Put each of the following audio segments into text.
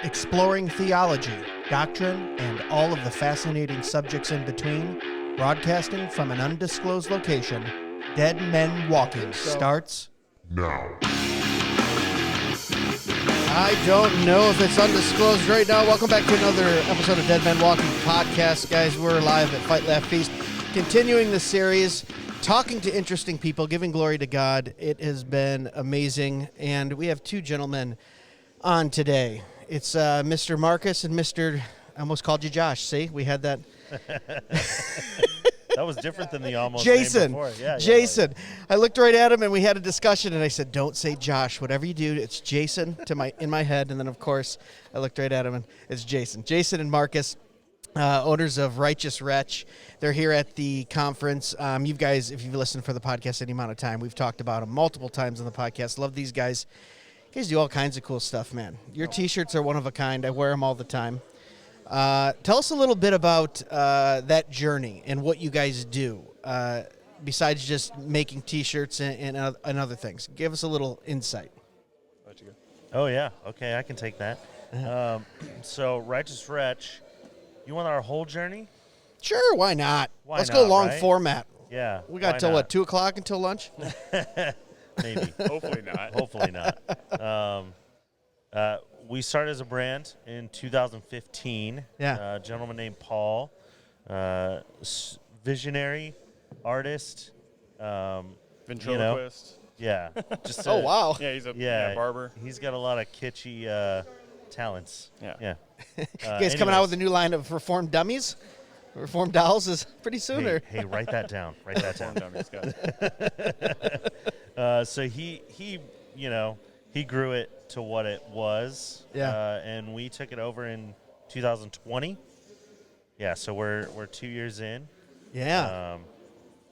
Exploring theology, doctrine, and all of the fascinating subjects in between, broadcasting from an undisclosed location, Dead Men Walking starts now. I don't know if it's undisclosed right now. Welcome back to another episode of Dead Men Walking podcast. Guys, we're live at Fight, Laugh, Feast, continuing the series, talking to interesting people, giving glory to God. It has been amazing, and we have two gentlemen on today. It's Mr. Marcus and Mr. I almost called you Josh. See, we had that. That was different than the almost Jason. name before. Yeah, Jason. Yeah. I looked right at him and we had a discussion and I said, "Don't say Josh. Whatever you do, it's Jason" in my head. And then of course I looked right at him and it's Jason. Jason and Marcus, owners of Wretch. They're here at the conference. You guys, if you've listened for the podcast any amount of time, we've talked about them multiple times on the podcast. Love these guys. You guys do all kinds of cool stuff, man. Your T-shirts are one of a kind. I wear them all the time. Tell us a little bit about that journey and what you guys do, besides just making T-shirts and other things. Give us a little insight. Oh, yeah. Okay, I can take that. So, Righteous Wretch, you want our whole journey? Sure, why not? Let's not, go long right? format. Yeah. We got till, 2 o'clock until lunch? Maybe. Hopefully not. Hopefully not. We started as a brand in 2015. Yeah. A gentleman named Paul, visionary, artist. Ventriloquist. Yeah. Just Oh, wow. Yeah, he's a barber. He's got a lot of kitschy talents. Yeah. You guys coming out with a new line of Reformed dummies? Reformed dolls is pretty soon? Hey, write that down. Write that down. So he grew it to what it was. Yeah. And we took it over in 2020. Yeah. So we're 2 years in. Yeah.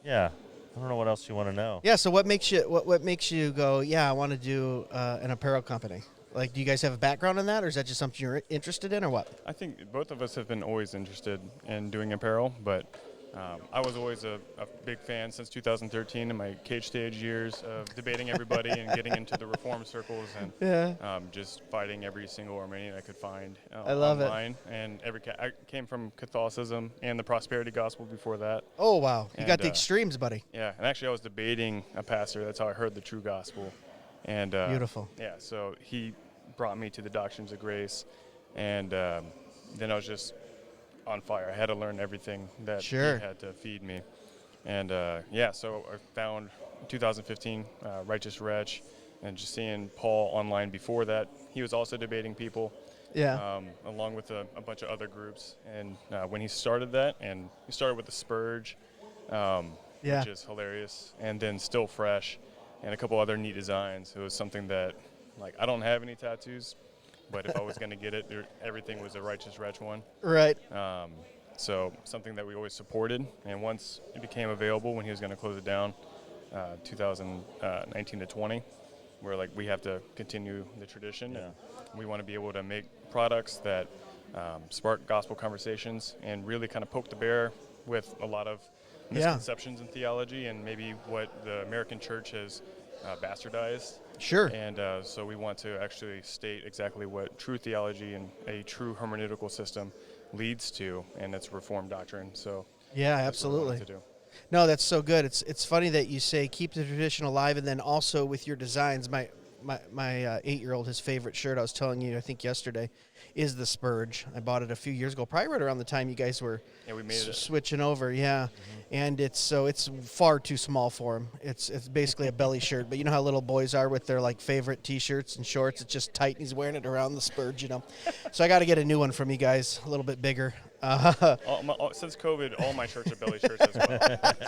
Yeah. I don't know what else you want to know. Yeah. So what makes you go, yeah, I want to do an apparel company? Like, do you guys have a background in that, or is that just something you're interested in, or what? I think both of us have been always interested in doing apparel, but I was always a big fan since 2013 in my cage stage years of debating everybody and getting into the reform circles and just fighting every single Armenian I could find I love online. And I came from Catholicism and the prosperity gospel before that. Oh, wow. You And, got the extremes, buddy. Yeah, and actually I was debating a pastor. That's how I heard the true gospel. And Beautiful. Yeah, so he brought me to the doctrines of grace, and then I was just on fire. I had to learn everything that he had to feed me. And so I found in 2015 Righteous Wretch, and just seeing Paul online before that, he was also debating people. Yeah. Along with a bunch of other groups. And when he started that, and he started with the Spurge, which is hilarious, and then Still Fresh, and a couple other neat designs. It was something that, like, I don't have any tattoos, but if I was going to get it, everything was a Righteous Wretch one. Right. So something that we always supported. And once it became available, when he was going to close it down, 2019 to 20, we're like, we have to continue the tradition. Yeah. And we want to be able to make products that spark gospel conversations and really kind of poke the bear with a lot of misconceptions in theology and maybe what the American church has bastardized. Sure. And so we want to actually state exactly what true theology and a true hermeneutical system leads to, and it's Reformed doctrine. So yeah, that's absolutely. what we want to do. No, that's so good. It's funny that you say keep the tradition alive, and then also with your designs. My 8-year-old, his favorite shirt, I was telling you, I think yesterday, is the Spurge. I bought it a few years ago, probably right around the time you guys were we made it. Switching over. Yeah. Mm-hmm. And it's far too small for him. It's basically a belly shirt, but you know how little boys are with their like favorite T-shirts and shorts. It's just tight, and he's wearing it around the Spurge, So I got to get a new one from you guys, a little bit bigger. Since COVID, all my shirts are belly shirts as well,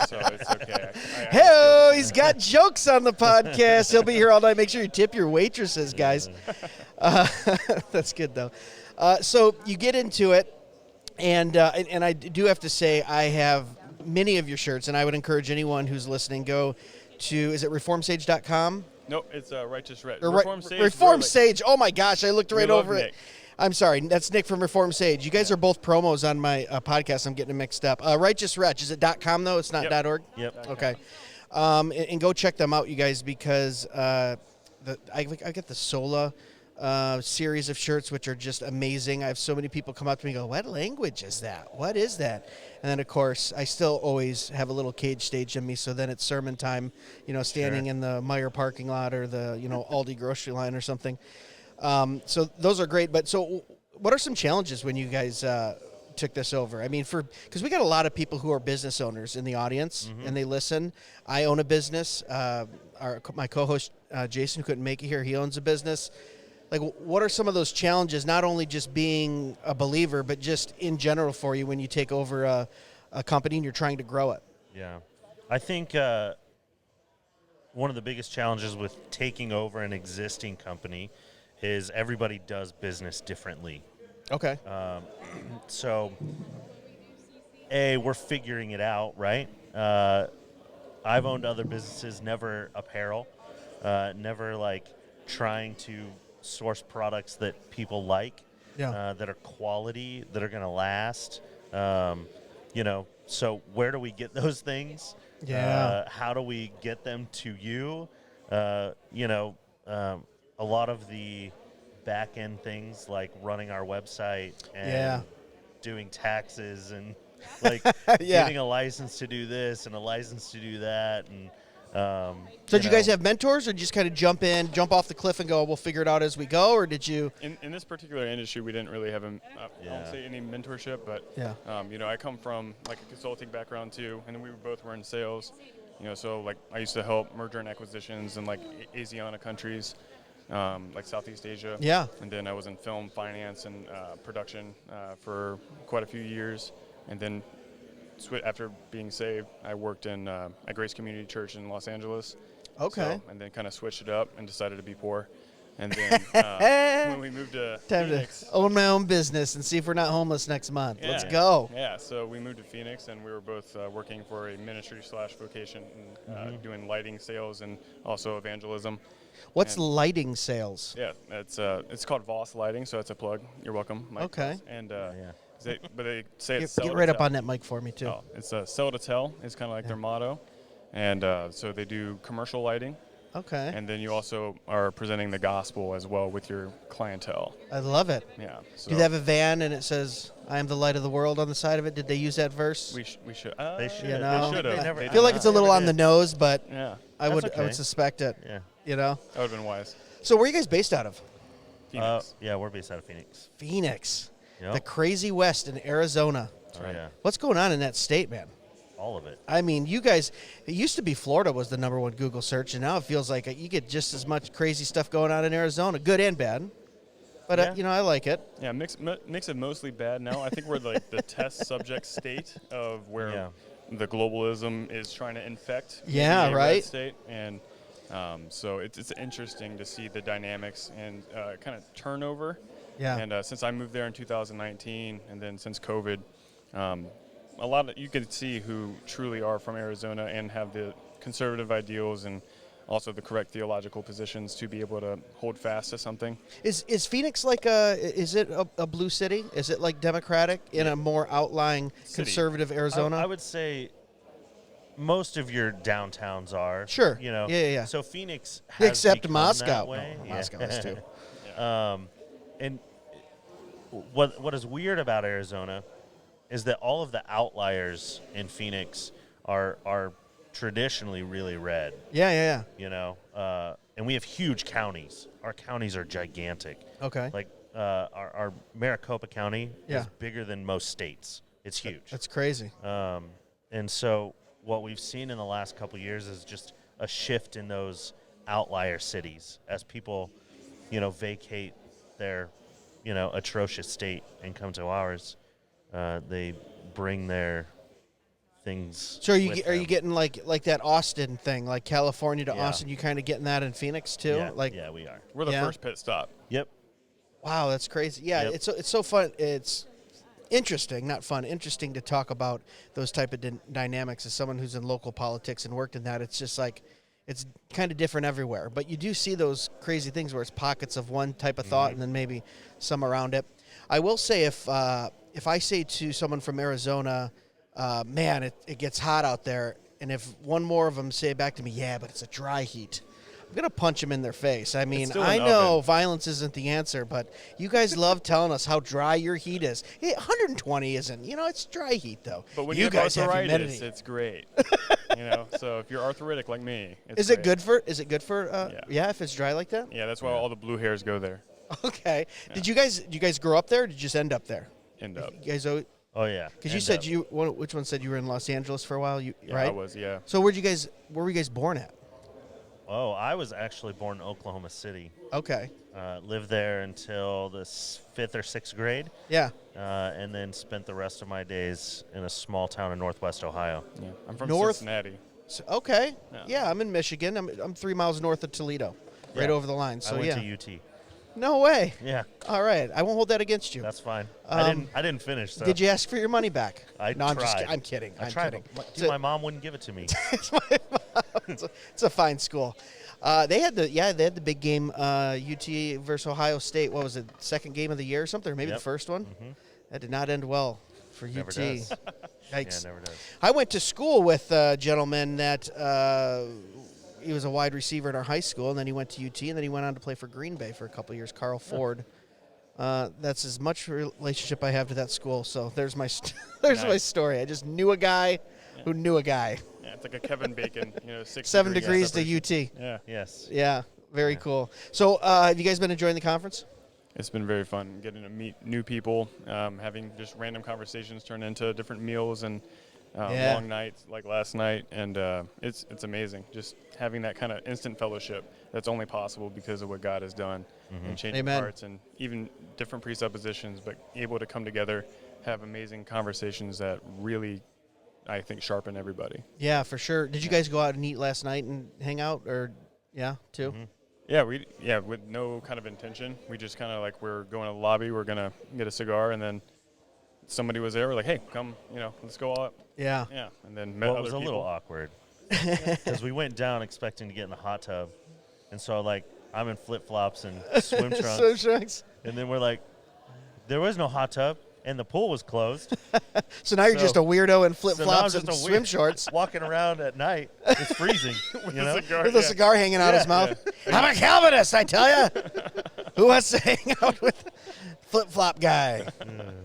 so it's okay. Hey, he's got jokes on the podcast. He'll be here all night. Make sure you tip your waitresses, guys. That's good, though. So you get into it, and I do have to say I have many of your shirts, and I would encourage anyone who's listening, go to, is it reformsage.com? Nope, it's Righteous Wretch. Reform Sage. Oh, my gosh, I looked right over Nick. it. I'm sorry, that's Nick from Reform Sage. You guys are both promos on my podcast. I'm getting it mixed up. Righteous Wretch, is it .com though? It's not .org? Yep. Okay. And go check them out, you guys, because I get the Sola series of shirts, which are just amazing. I have so many people come up to me and go, what language is that? What is that? And then, of course, I still always have a little cage stage in me, so then it's sermon time, standing in the Meijer parking lot or the, Aldi grocery line or something. So those are great. But so what are some challenges when you guys took this over? I mean, because we got a lot of people who are business owners in the audience, and they listen. I own a business. My co-host, Jason, who couldn't make it here, he owns a business. Like, what are some of those challenges, not only just being a believer, but just in general for you when you take over a company and you're trying to grow it? Yeah. I think one of the biggest challenges with taking over an existing company is everybody does business differently. Okay. So, we're figuring it out, right? I've owned other businesses, never apparel, never like trying to source products that people like, that are quality, that are going to last. So where do we get those things? Yeah. How do we get them to you? A lot of the back end things like running our website and doing taxes and like getting a license to do this and a license to do that. And so did you guys have mentors, or just kind of jump off the cliff and go, we'll figure it out as we go, or did you? In this particular industry, we didn't really have I won't say any mentorship, but I come from like a consulting background too, and we were in sales. So like I used to help merger and acquisitions in like Asiana countries, like Southeast Asia. Yeah. And then I was in film finance and production for quite a few years, and then after being saved, I worked in at Grace Community Church in Los Angeles. Okay. And then kind of switched it up and decided to be poor. And then when we moved to Phoenix, to own my own business and see if we're not homeless next month. Let's go. Yeah. So we moved to Phoenix, and we were both working for a ministry/vocation, and doing lighting sales and also evangelism. What's lighting sales? Yeah, it's called Voss Lighting, so it's a plug. You're welcome, Mike. Okay. And but they say it's get right up on that mic for me too. Oh, it's sell to tell. It's kind of like their motto, and so they do commercial lighting. Okay. And then you also are presenting the gospel as well with your clientele. I love it. Yeah. So do they have a van and it says "I am the light of the world" on the side of it? Did they use that verse? We should. They should. They should have. I feel like it's a little on the nose, but I would okay. suspect it. Yeah. That would have been wise. So where are you guys based out of? Phoenix. We're based out of Phoenix. Phoenix. Yep. The crazy West in Arizona. That's right. Yeah. What's going on in that state, man? All of it. I mean, you guys, it used to be Florida was the number one Google search, and now it feels like you get just as much crazy stuff going on in Arizona, good and bad. But, I like it. Yeah, mix it mostly bad now. I think we're like the test subject state of where the globalism is trying to infect the red state. And so it's interesting to see the dynamics and kind of turnover. Yeah. And since I moved there in 2019, and then since COVID, a lot of you can see who truly are from Arizona and have the conservative ideals and also the correct theological positions to be able to hold fast to something. Is Phoenix like a blue city? Is it like Democratic in a more outlying conservative Arizona? I would say most of your downtowns are. Sure. Yeah. So Phoenix has except Moscow. That way. No, Moscow is too. And what is weird about Arizona is that all of the outliers in Phoenix are traditionally really red. Yeah. And we have huge counties. Our counties are gigantic. Okay. Like our Maricopa County is bigger than most states. It's huge. That's crazy. And so what we've seen in the last couple of years is just a shift in those outlier cities as people, vacate their, atrocious state and come to ours. They bring their things. So are you getting like that Austin thing, like California to Austin? You kind of getting that in Phoenix too? Yeah, we are. We're the first pit stop. Yep. Wow, that's crazy. Yeah, it's so fun. It's interesting, not fun. Interesting to talk about those type of dynamics as someone who's in local politics and worked in that. It's just like it's kind of different everywhere, but you do see those crazy things where it's pockets of one type of thought and then maybe some around it. I will say if I say to someone from Arizona, man, it gets hot out there, and if one more of them say back to me, yeah, but it's a dry heat, I'm going to punch them in their face. I mean, still I an know oven. violence isn't the answer, but you guys love telling us how dry your heat is. 120 isn't. It's dry heat, though. But when you you guys have have arthritis, humidity. it's great. So if you're arthritic like me, it's Is it great. good for yeah, if it's dry like that? Yeah, that's why all the blue hairs go there. Okay. Yeah. Did you guys grow up there or did you just end up there? End up. You guys Oh yeah. Because you said which one said you were in Los Angeles for a while, right? I was, yeah. So where were you guys born at? Oh, I was actually born in Oklahoma City. Okay. Lived there until the 5th or 6th grade. Yeah. And then spent the rest of my days in a small town in Northwest Ohio. Yeah. I'm from North Cincinnati. So, okay. Yeah, I'm in Michigan. I'm 3 miles north of Toledo, right over the line. So I went to UT. No way. Yeah. All right. I won't hold that against you. That's fine. I didn't finish. So. Did you ask for your money back? I no, I'm tried. I'm kidding. I I'm tried. kidding. My mom wouldn't give it to me. It's a fine school. They had the big game, UT versus Ohio State. What was it? Second game of the year or something, or maybe the first one. Mm-hmm. That did not end well for Never UT. does. Yikes. Yeah, never does. I went to school with a gentleman that he was a wide receiver in our high school, and then he went to UT, and then he went on to play for Green Bay for a couple of years, Carl Ford. That's as much relationship I have to that school. So there's my my story. I just knew a guy who knew a guy. Yeah, it's like a Kevin Bacon, 7 degrees to UT. Yeah. Yes. Yeah, very cool. So have you guys been enjoying the conference? It's been very fun getting to meet new people, having just random conversations turn into different meals and long nights like last night, and it's amazing just having that kind of instant fellowship that's only possible because of what God has done and changing hearts and even different presuppositions, but able to come together, have amazing conversations that really, I think, sharpen everybody. Yeah, for sure. Did you guys go out and eat last night and hang out, or too? Mm-hmm. Yeah, with no kind of intention. We just kind of like, we're going to the lobby, we're going to get a cigar, and then somebody was there. We're like, hey, come, let's go out. Yeah. Yeah, and then met other It was a little awkward because we went down expecting to get in the hot tub, and so I'm in flip-flops and swim trunks. Swim trunks. And then we're like, there was no hot tub, and the pool was closed. So now you're just a weirdo in flip-flops so and swim shorts. Walking around at night. It's freezing. with a cigar hanging out his mouth. Yeah. I'm a Calvinist, I tell you. Who wants to hang out with flip-flop guy?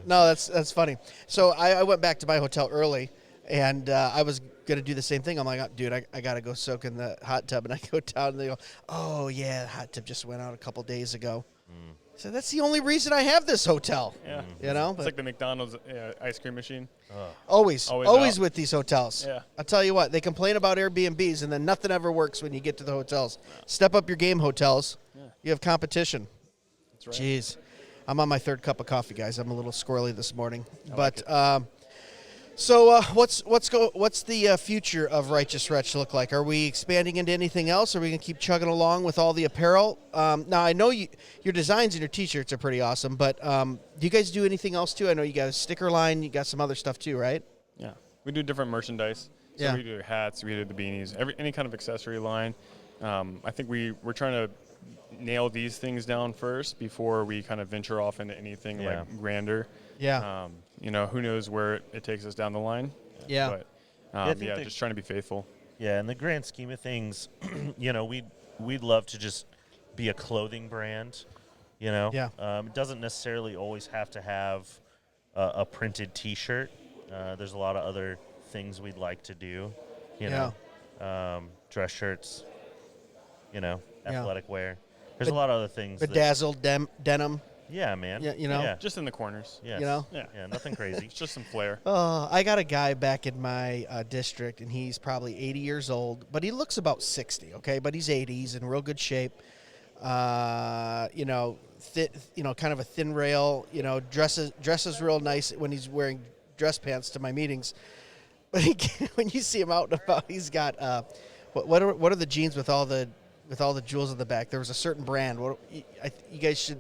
No, that's funny. So I went back to my hotel early, and I was going to do the same thing. I'm like, oh, dude, I got to go soak in the hot tub. And I go down, and they go, oh, yeah, the hot tub just went out a couple days ago. So that's the only reason I have this hotel. Yeah. But it's like the McDonald's ice cream machine. Always out. with these hotels. Yeah. I'll tell you what, they complain about Airbnbs, and then nothing ever works when you get to the hotels. Step up your game, hotels. Yeah. You have competition. That's right. Jeez. I'm on my third cup of coffee, guys. I'm a little squirrely this morning. So what's the future of Righteous Wretch look like? Are we expanding into anything else? Are we going to keep chugging along with all the apparel? Now, I know your designs and your T-shirts are pretty awesome, but do you guys do anything else, too? I know you got a sticker line. You got some other stuff, too, right? Yeah. We do different merchandise. So we do hats. We do the beanies. Any kind of accessory line. I think we're trying to nail these things down first before we kind of venture off into anything like grander. Yeah. Who knows where it takes us down the line. Yeah. But just trying to be faithful. Yeah, in the grand scheme of things, we'd love to just be a clothing brand. Yeah. It doesn't necessarily always have to have a printed T-shirt. There's a lot of other things we'd like to do. Dress shirts. Athletic wear. There's a lot of other things. Bedazzled denim. Yeah, man. Yeah, Yeah. Just in the corners. Yes. Yeah, nothing crazy. It's just some flair. I got a guy back in my district, and he's probably 80 years old, but he looks about 60, okay? But he's 80. He's in real good shape. Kind of a thin rail, dresses real nice when he's wearing dress pants to my meetings. But when you see him out and about, he's got what are the jeans with all the jewels in the back? There was a certain brand. You guys should,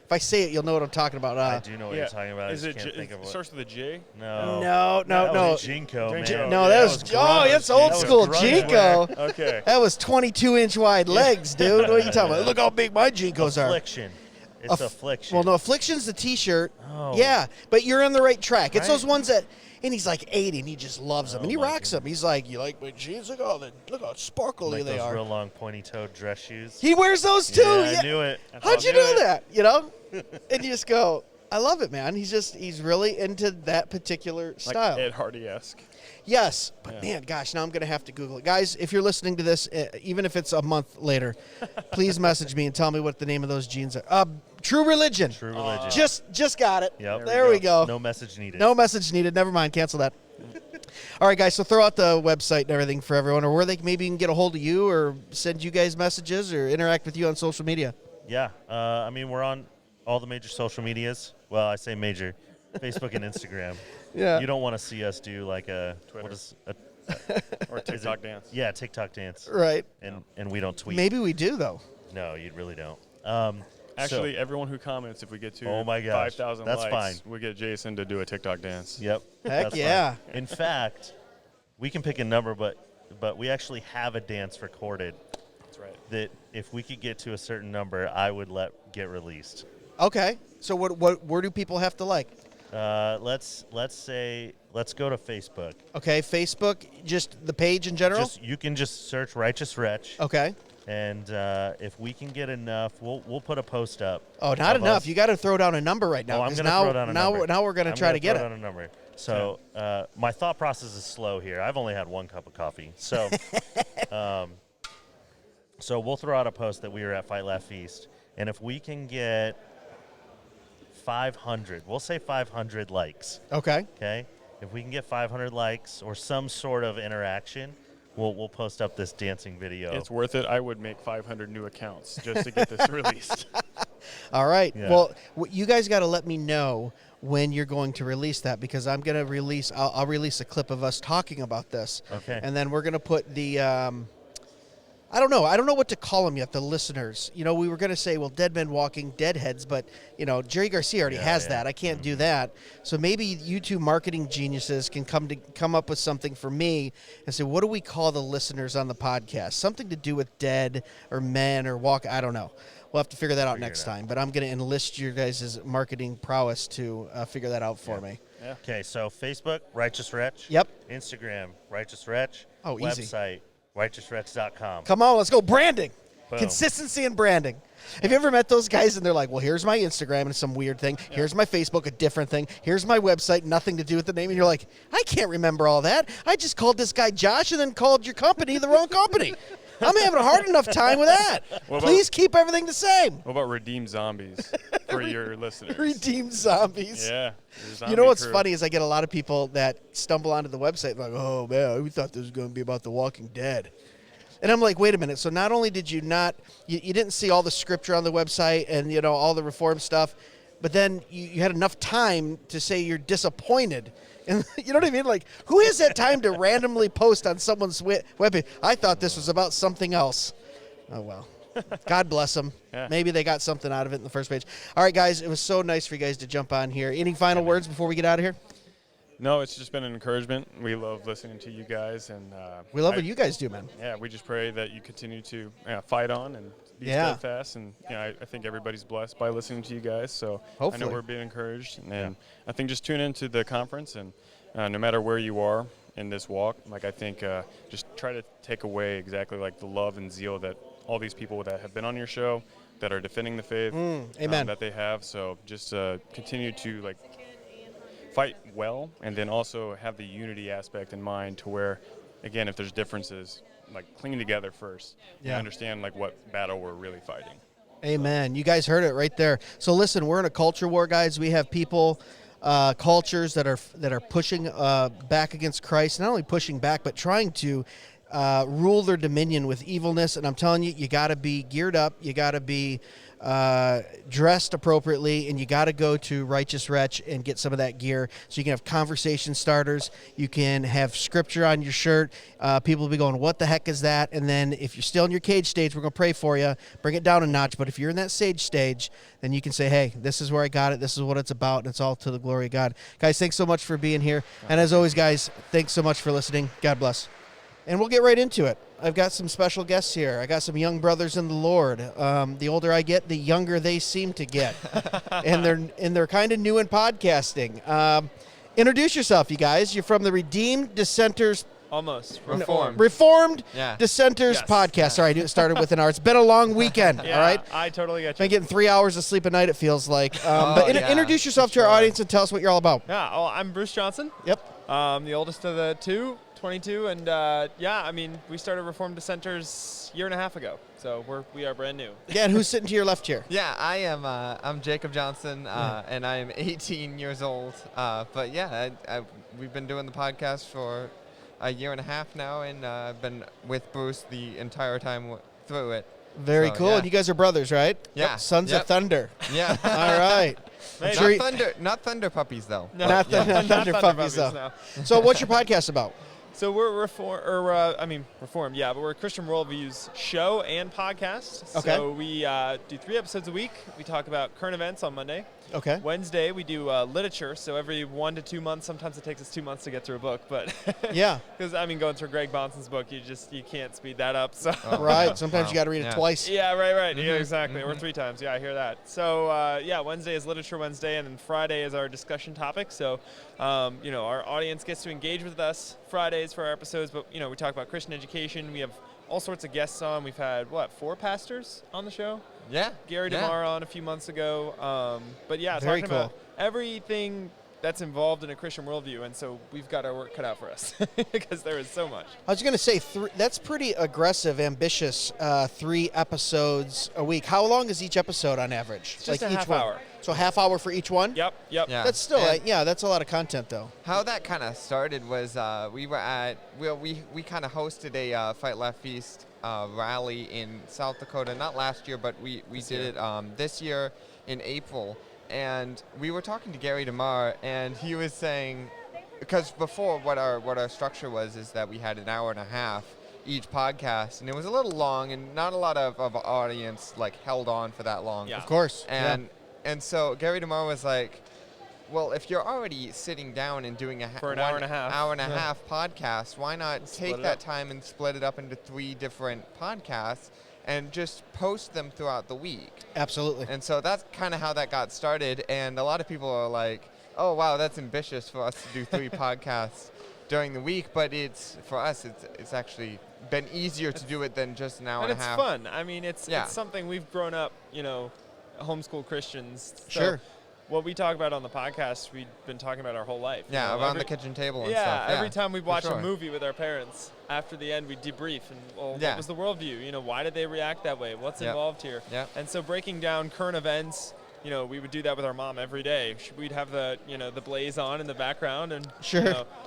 if I say it, you'll know what I'm talking about. I do know what you're talking about. Is it starts with a J? No. No. Jinko, man. No, that's old school Jinko. Okay. That was 22-inch wide legs, dude. What are you talking about? Look how big my Jinkos are. Affliction. It's Affliction. Well, no, Affliction's the T-shirt. Oh. Yeah, but you're on the right track. It's Right? those ones that And he's like 80, and he just loves them, and he rocks them. He's like, "You like my jeans? Look how sparkly they are." Real long pointy-toed dress shoes. He wears those too. Yeah, I knew it. How'd you do that? You know? And you just go, I love it, man. He's really into that particular style. Like Ed Hardy-esque. Yes, but man, gosh, now I'm going to have to Google it. Guys, if you're listening to this, even if it's a month later, please message me and tell me what the name of those jeans are. True Religion. True Religion. Just got it. Yep. There we go. No message needed. No message needed. Never mind. Cancel that. All right, guys, so throw out the website and everything for everyone, or where they maybe can get a hold of you or send you guys messages or interact with you on social media. Yeah. I mean, we're on all the major social medias. Well, I say major. Facebook and Instagram. Yeah. You don't want to see us do like a Twitter. What is Or TikTok dance. Yeah, TikTok dance. Right. And we don't tweet. Maybe we do, though. No, you really don't. Actually, everyone who comments, if we get to Oh my gosh, 5,000 that's likes, fine. we get Jason to do a TikTok dance. Yep. Heck that's yeah. fine. In fact, we can pick a number, but we actually have a dance recorded That's right. that if we could get to a certain number, I would let get released. Okay. So where do people have to like? Let's go to Facebook. Okay, Facebook, just the page in general? You can just search Righteous Wretch. Okay. And if we can get enough, we'll put a post up. Oh, not enough. You got to throw down a number right now. Oh, I'm 'cause going to throw down a number. Now we're going to try to get it. I'm going to throw down a number. So my thought process is slow here. I've only had one cup of coffee. So so we'll throw out a post that we were at Fight Laugh Feast. And if we can get 500, we'll say 500 likes. Okay. Okay? If we can get 500 likes or some sort of interaction, we'll post up this dancing video. It's worth it. I would make 500 new accounts just to get this released. All right. Yeah. Well, you guys got to let me know when you're going to release that, because I'm going to release. I'll release a clip of us talking about this. Okay. And then we're going to put the. I don't know. I don't know what to call them yet. The listeners. You know, we were going to say, well, Dead Men Walking Deadheads, but you know, Jerry Garcia already has that. I can't do that. So maybe you two marketing geniuses can come up with something for me and say, what do we call the listeners on the podcast? Something to do with dead or men or walk. I don't know. We'll have to figure that out next time. But I'm going to enlist your guys' marketing prowess to figure that out for me. Yeah. Okay, so Facebook, Righteous Wretch. Yep. Instagram, Righteous Wretch. Oh, easy. Website, righteouswretch.com. Come on, let's go. Branding. Boom. Consistency and branding. Have you ever met those guys and they're like, well, here's my Instagram and it's some weird thing. Here's my Facebook, a different thing. Here's my website, nothing to do with the name. And you're like, I can't remember all that. I just called this guy Josh and then called your company the wrong company. I'm having a hard enough time with that. Please keep everything the same. What about Redeem Zombies for your listeners? Redeem Zombies. Yeah. You know what's funny is I get a lot of people that stumble onto the website like, oh, man, we thought this was going to be about The Walking Dead. And I'm like, wait a minute. So not only did you you didn't see all the scripture on the website and, you know, all the reform stuff, but then you had enough time to say you're disappointed. And you know what I mean? Like, who has that time to randomly post on someone's webpage? I thought this was about something else. Oh, well. God bless them. Yeah. Maybe they got something out of it in the first page. All right, guys, it was so nice for you guys to jump on here. Any final words before we get out of here? No, it's just been an encouragement. We love listening to you guys. And we love what you guys do, man. Yeah, we just pray that you continue to fight on and be steadfast. And you know, I think everybody's blessed by listening to you guys. So hopefully. I know we're being encouraged. And I think just tune into the conference. And no matter where you are in this walk, like I think just try to take away exactly like the love and zeal that all these people that have been on your show, that are defending the faith, amen. That they have. So just continue to like fight well, and then also have the unity aspect in mind to where, again, if there's differences, like cling together first and understand like what battle we're really fighting. Amen. You guys heard it right there. So listen, we're in a culture war, guys. We have people, cultures that are pushing back against Christ, not only pushing back, but trying to rule their dominion with evilness. And I'm telling you, you got to be geared up. You got to be dressed appropriately, and you got to go to Righteous Wretch and get some of that gear so you can have conversation starters. You can have scripture on your shirt. People will be going, what the heck is that? And then if you're still in your cage stage, we're going to pray for you, bring it down a notch. But if you're in that sage stage, then you can say, hey, this is where I got it. This is what it's about, and it's all to the glory of God. Guys, thanks so much for being here. And as always, guys, thanks so much for listening. God bless. And we'll get right into it. I've got some special guests here. I got some young brothers in the Lord. The older I get, the younger they seem to get. And they're kind of new in podcasting. Introduce yourself, you guys. You're from the Redeemed Dissenters. Almost. Reformed Dissenters podcast. Yeah. Sorry, it started with an R. It's been a long weekend, all right? I totally get you. Been getting 3 hours of sleep a night, it feels like. Introduce yourself to our audience and tell us what you're all about. Yeah, well, I'm Bruce Johnson. Yep. The oldest of the two, 22, and we started Reformed Dissenters a year and a half ago, so we are brand new. Yeah, and who's sitting to your left here? Yeah, I am. I'm Jacob Johnson, and I am 18 years old. We've been doing the podcast for a year and a half now, and I've been with Bruce the entire time through it. Very cool. Yeah. And you guys are brothers, right? Yeah. Sons of Thunder. Yeah. All right. Not thunder puppies though. No, Not thunder puppies, though. no. So what's your podcast about? So we're Reformed, yeah, but we're a Christian Worldviews show and podcast. Okay. So we do 3 episodes a week. We talk about current events on Monday. Okay. Wednesday, we do literature. So every 1 to 2 months, sometimes it takes us 2 months to get through a book, but Yeah. because going through Greg Bonson's book, you can't speed that up. So Right. Sometimes you got to read it twice. yeah, right. Yeah, exactly. Or 3 times. Yeah, I hear that. So Wednesday is Literature Wednesday, and then Friday is our discussion topic. So our audience gets to engage with us Fridays for our episodes, but we talk about Christian education. We have all sorts of guests on. We've had 4 pastors on the show. Yeah. Gary DeMar on a few months ago. Very talking cool. about everything that's involved in a Christian worldview, and so we've got our work cut out for us because there is so much. I was going to say, that's pretty aggressive, ambitious, 3 episodes a week. How long is each episode on average? It's just a each half one? hour. So half hour for each one? Yep. Yeah. That's still, that's a lot of content, though. How that kind of started was we kind of hosted a Fight Laugh Feast rally in South Dakota, not last year, but we did it this year in April. And we were talking to Gary DeMar, and he was saying, because before what our structure was is that we had an hour and a half each podcast, and it was a little long, and not a lot of audience held on for that long. Yeah. Of course. And so Gary DeMar was like, well, if you're already sitting down and doing for an hour and a half podcast, why not take that time and split it up into 3 different podcasts and just post them throughout the week? Absolutely. And so that's kind of how that got started. And a lot of people are like, oh, wow, that's ambitious for us to do 3 podcasts during the week. But for us, it's actually been easier to do it than just an hour and a half. And it's fun. I mean, it's something we've grown up, homeschool Christians. So sure. What we talk about on the podcast, we've been talking about our whole life. Yeah, around the kitchen table and stuff. Every time we watch a movie with our parents, after the end we debrief and, what was the worldview? Why did they react that way? What's involved here? Yep. And so breaking down current events, we would do that with our mom every day. We'd have the blaze on in the background, and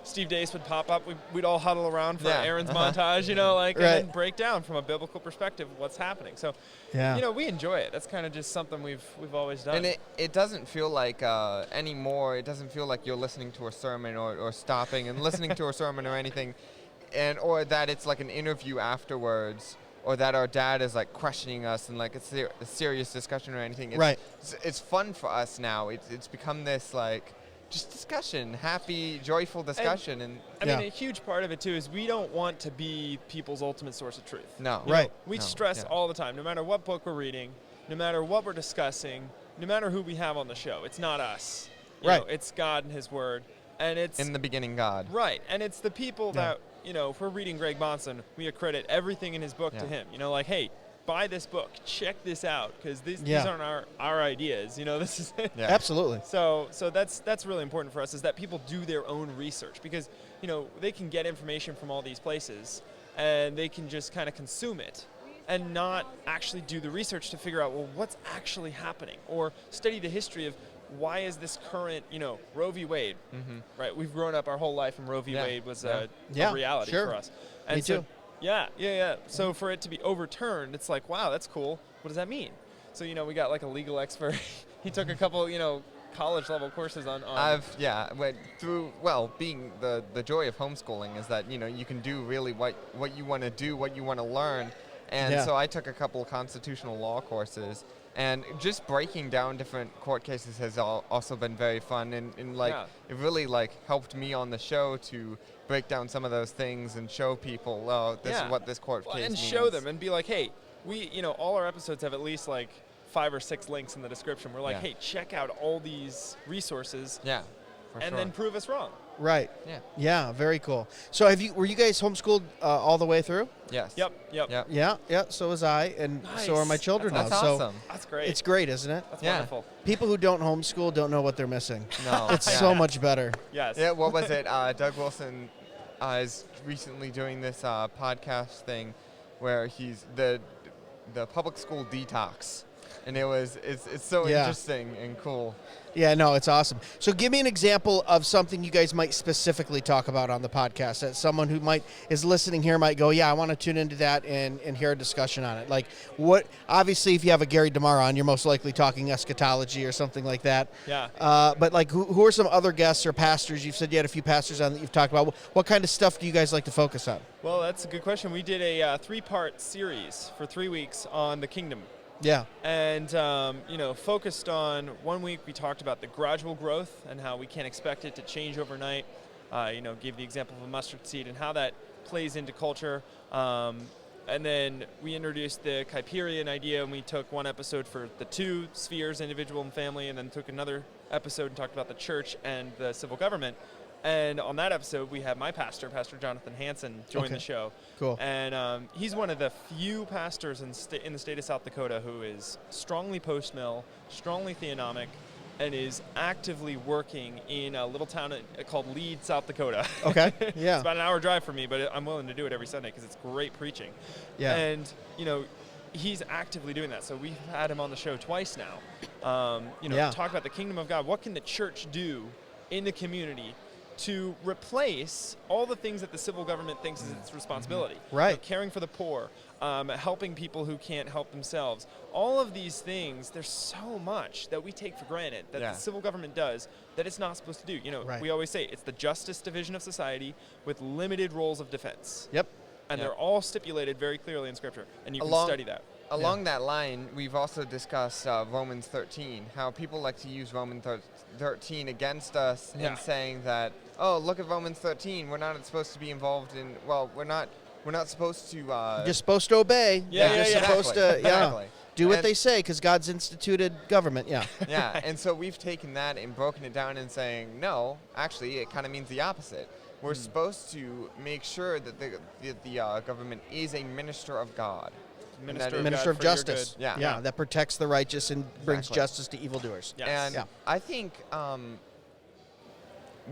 Steve Dace would pop up. We'd all huddle around for Aaron's montage, and then break down from a biblical perspective what's happening. So, we enjoy it. That's kind of just something we've always done. And it doesn't feel like anymore. It doesn't feel like you're listening to a sermon or stopping and listening to a sermon or anything, or that it's like an interview afterwards. Or that our dad is questioning us and a serious discussion or anything. It's fun for us now. It's become this just discussion, happy, joyful discussion. And a huge part of it too is we don't want to be people's ultimate source of truth. No. We stress all the time, no matter what book we're reading, no matter what we're discussing, no matter who we have on the show, it's not us. It's God and His Word, and it's in the beginning God. Right, and it's the people that. If we're reading Greg Bonson, we accredit everything in his book to him. Hey, buy this book, check this out, because these aren't our ideas. This is it. Yeah. Absolutely. So that's really important for us, is that people do their own research, because they can get information from all these places and they can just kind of consume it and not actually do the research to figure out, well, what's actually happening, or study the history of why is this current, Roe v. Wade, right? We've grown up our whole life, and Roe v. Wade was a reality for us. And Me too. So for it to be overturned, it's like, wow, that's cool. What does that mean? So, we got a legal expert. He took a couple, college level courses on. Being the joy of homeschooling is that, you can do really what you want to do, what you want to learn. And so I took a couple of constitutional law courses. And just breaking down different court cases has also been very fun, and it really helped me on the show to break down some of those things and show people, this is what this court case means. And show them and be like, hey, we, all our episodes have at least 5 or 6 links in the description. We're hey, check out all these resources. Yeah. sure. then prove us wrong. Right. Yeah. Yeah. Very cool. So were you guys homeschooled all the way through? Yes. Yep. Yeah. Yeah. So was I, and so are my Nice. children That's now. awesome. That's great. So it's great, isn't it? That's Yeah. wonderful. People who don't homeschool don't know what they're missing. No. It's yeah. so much better. Yes. Yeah, what was it? Doug Wilson is recently doing this podcast thing where he's the public school detox, and it's so Yeah. interesting and cool. Yeah, no, it's awesome. So give me an example of something you guys might specifically talk about on the podcast that someone who is listening here might go, yeah, I want to tune into that and hear a discussion on it. Like what, obviously if you have a Gary DeMar on, you're most likely talking eschatology or something like that. Yeah. But like who are some other guests or pastors? You've said you had a few pastors on that you've talked about. What kind of stuff do you guys like to focus on? Well, that's a good question. We did a 3-part series for 3 weeks on the kingdom. Yeah. And, focused on 1 week, we talked about the gradual growth and how we can't expect it to change overnight. Gave the example of a mustard seed and how that plays into culture. And then we introduced the Kuyperian idea, and we took one episode for the 2 spheres, individual and family, and then took another episode and talked about the church and the civil government. And on that episode, we had my pastor, Pastor Jonathan Hansen, join the show. Cool. And he's one of the few pastors in the state of South Dakota who is strongly post-mill, strongly theonomic, and is actively working in a little town called Lead, South Dakota. Okay, yeah. It's about an hour drive for me, but I'm willing to do it every Sunday because it's great preaching. Yeah. And, he's actively doing that. So we've had him on the show twice now. Talk about the kingdom of God. What can the church do in the community to replace all the things that the civil government thinks is its responsibility? Right. Caring for the poor, helping people who can't help themselves. All of these things, there's so much that we take for granted that the civil government does that it's not supposed to do. Right. We always say it's the justice division of society with limited roles of defense. Yep. And they're all stipulated very clearly in Scripture, and you can study that. Along that line, we've also discussed Romans 13, how people like to use Romans 13 against us in saying that, oh, look at Romans 13, we're not supposed to be involved in, we're not supposed to... You're supposed to obey. Yeah, You're supposed to, exactly. do what they say because God's instituted government, yeah. Yeah, and so we've taken that and broken it down and saying, no, actually, it kind of means the opposite. We're supposed to make sure that the government is a minister of God. Minister of justice. Yeah. That protects the righteous and brings justice to evildoers. Yes. And I think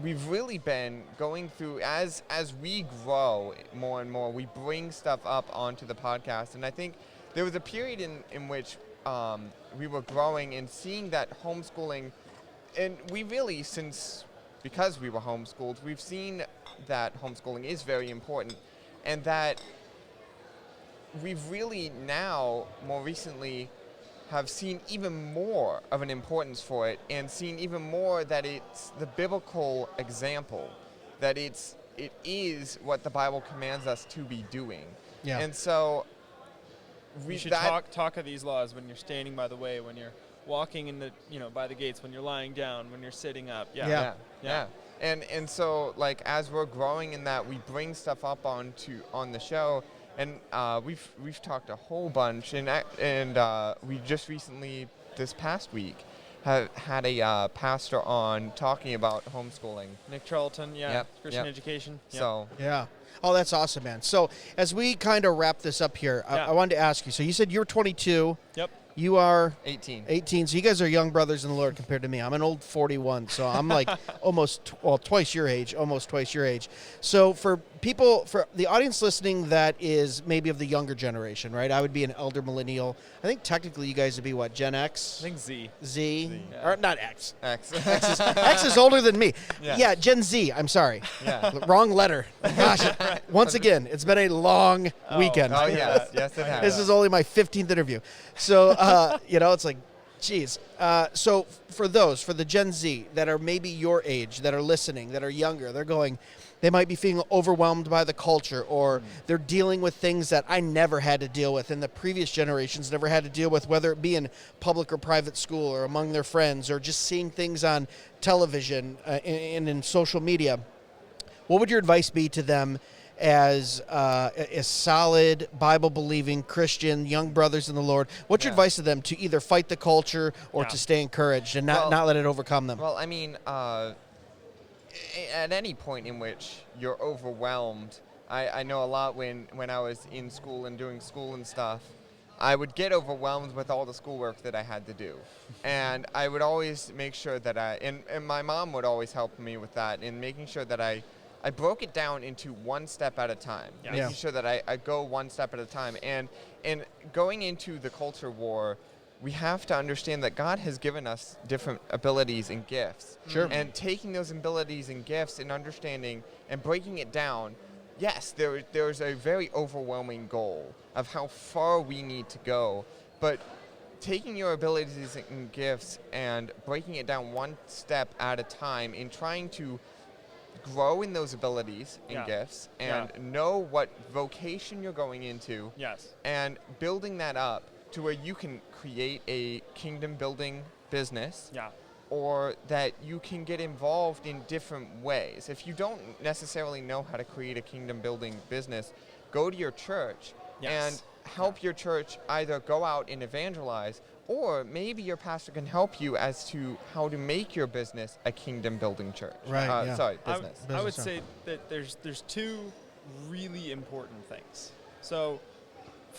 we've really been going through, as we grow more and more, we bring stuff up onto the podcast. And I think there was a period in which we were growing and seeing that homeschooling, and we really, because we were homeschooled, we've seen that homeschooling is very important, and that we've really now, more recently, have seen even more of an importance for it, and seen even more that it's the biblical example, that it is what the Bible commands us to be doing. Yeah. And so We should talk of these laws when you're standing by the way, when you're walking in the by the gates, when you're lying down, when you're sitting up. Yeah. And so, like, as we're growing in that, we bring stuff up on the show, and we've talked a whole bunch, and we just recently, this past week, had a pastor on talking about homeschooling. Nick Charlton, Christian education. Yep. So yeah. Oh, that's awesome, man. So as we kind of wrap this up here, I wanted to ask you. So you said you're 22. Yep. You are 18. So you guys are young brothers in the Lord compared to me. I'm an old 41, so I'm like twice your age, almost twice your age. So for the audience listening that is maybe of the younger generation, right? I would be an elder millennial. I think technically you guys would be what, Gen X? I think Z. Z. Or not X. X. X is older than me. Yeah, Gen Z. I'm sorry. Yeah. Wrong letter. Gosh, once again, it's been a long weekend. Oh, yes. Yes, it has. This is only my 15th interview. So, it's like, geez. So for the Gen Z that are maybe your age, that are listening, that are younger, they might be feeling overwhelmed by the culture, or they're dealing with things that I never had to deal with and the previous generations never had to deal with, whether it be in public or private school or among their friends or just seeing things on television and in social media. What would your advice be to them as a solid Bible-believing Christian, young brothers in the Lord? What's your advice to them to either fight the culture or to stay encouraged and not let it overcome them? Well, I mean, at any point in which you're overwhelmed, I know a lot when I was in school and doing school and stuff, I would get overwhelmed with all the schoolwork that I had to do. And I would always make sure that and my mom would always help me with that, in making sure that I broke it down into one step at a time, making sure that I go one step at a time. And going into the culture war, we have to understand that God has given us different abilities and gifts. Sure. And taking those abilities and gifts and understanding and breaking it down, yes, there's a very overwhelming goal of how far we need to go, but taking your abilities and gifts and breaking it down one step at a time in trying to grow in those abilities and gifts and know what vocation you're going into, and building that up to where you can create a kingdom building business, or that you can get involved in different ways. If you don't necessarily know how to create a kingdom building business, go to your church and help your church either go out and evangelize, or maybe your pastor can help you as to how to make your business a kingdom building church. Business. I would say that there's two really important things. So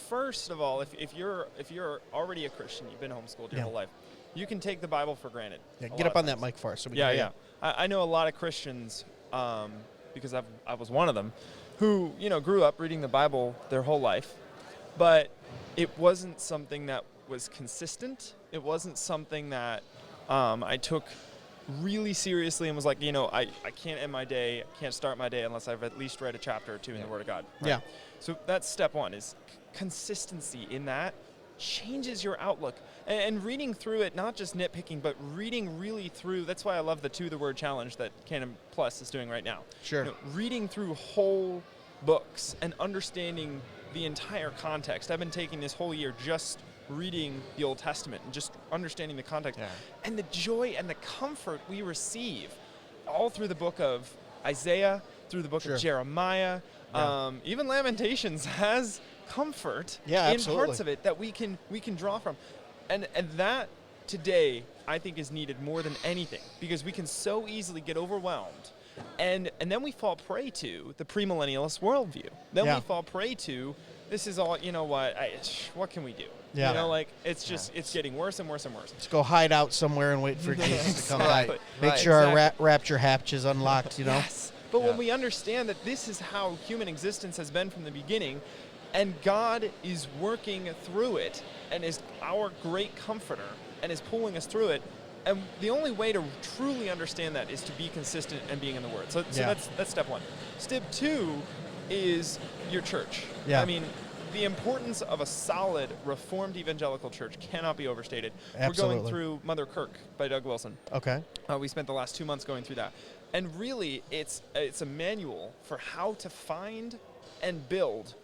first of all, if you're already a Christian, you've been homeschooled your whole life, you can take the Bible for granted. Yeah, get up on that mic for us. So we can I know a lot of Christians, because I was one of them, who grew up reading the Bible their whole life, but it wasn't something that was consistent. It wasn't something that I took really seriously and was like, I can't end my day, I can't start my day unless I've at least read a chapter or two in the Word of God. Right? Yeah. So that's step one, is consistency in that changes your outlook. And reading through it, not just nitpicking, but reading really through, that's why I love the To the Word challenge that Canon Plus is doing right now. Sure. Reading through whole books and understanding the entire context. I've been taking this whole year just reading the Old Testament and just understanding the context and the joy and the comfort we receive all through the book of Isaiah, through the book of Jeremiah. Even Lamentations has comfort in parts of it that we can draw from. And that today I think is needed more than anything, because we can so easily get overwhelmed. And then we fall prey to the premillennialist worldview. Then we fall prey to, this is all, what can we do? Yeah. It's just, it's getting worse and worse and worse. Let's go hide out somewhere and wait for Jesus to come back. Make sure our rapture hatch is unlocked, Yes. But when we understand that this is how human existence has been from the beginning, and God is working through it and is our great comforter and is pulling us through it, and the only way to truly understand that is to be consistent and being in the Word. So that's step one. Step two is your church. Yeah. I mean, the importance of a solid Reformed evangelical church cannot be overstated. Absolutely. We're going through Mother Kirk by Doug Wilson. Okay. We spent the last 2 months going through that. And really, it's a manual for how to find and build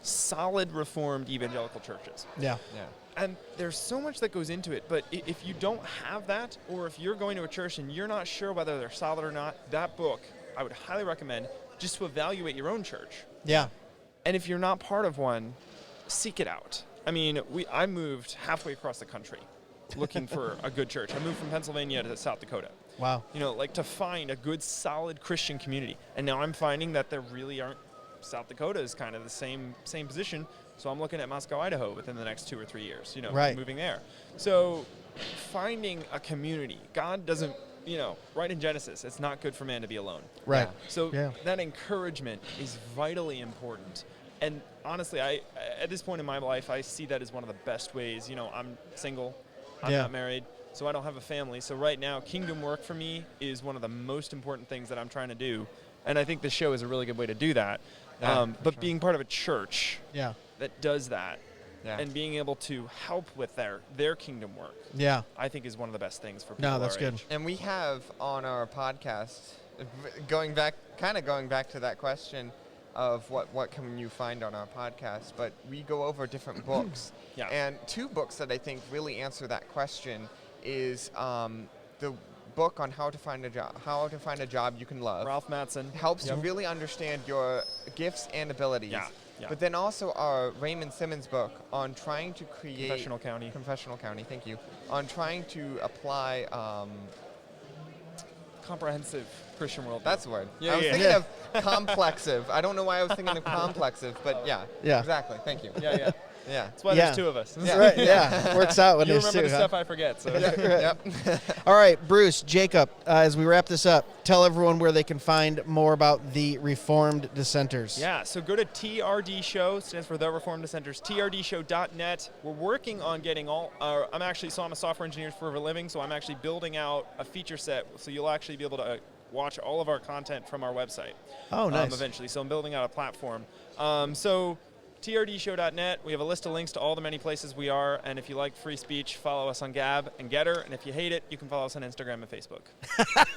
solid Reformed evangelical churches. Yeah. And there's so much that goes into it, but if you don't have that, or if you're going to a church and you're not sure whether they're solid or not, that book I would highly recommend, just to evaluate your own church. Yeah. And if you're not part of one, seek it out. I mean, I moved halfway across the country looking for a good church. I moved from Pennsylvania to South Dakota. Wow. To find a good, solid Christian community. And now I'm finding that there really aren't. South Dakota is kind of the same position, so I'm looking at Moscow, Idaho within the next 2 or 3 years, moving there. So finding a community. God doesn't, right in Genesis, it's not good for man to be alone. Right. So that encouragement is vitally important. And honestly, at this point in my life, I see that as one of the best ways. I'm single, I'm not married, so I don't have a family. So right now, kingdom work for me is one of the most important things that I'm trying to do. And I think this show is a really good way to do that. But being part of a church that does that and being able to help with their kingdom work, I think is one of the best things for people. No, that's good. Age. And we have on our podcast, going back to that question of what can you find on our podcast, but we go over different books. And 2 books that I think really answer that question is the book on how to find a job you can love. Ralph Mattson helps you really understand your gifts and abilities. But then also our Raymond Simmons book on trying to create Confessional County, thank you. On trying to apply comprehensive Christian world. That's the word. Yeah, I was yeah. thinking of complexive. I don't know why I was thinking of complexive, but yeah. Exactly. Thank you. Yeah, yeah. Yeah. That's why there's two of us. Yeah. Right, yeah. Works out when You there's remember two, the huh? stuff I forget. So. Yep. All right, Bruce, Jacob, as we wrap this up, tell everyone where they can find more about the Reformed Dissenters. Yeah, so go to TRD Show, stands for The Reformed Dissenters, trdshow.net. We're working on getting I'm a software engineer for a living, so I'm actually building out a feature set, so you'll actually be able to watch all of our content from our website. Oh, nice. Eventually, so I'm building out a platform. So trdshow.net, we have a list of links to all the many places we are, and if you like free speech, follow us on Gab and Getter, and if you hate it, you can follow us on Instagram and Facebook.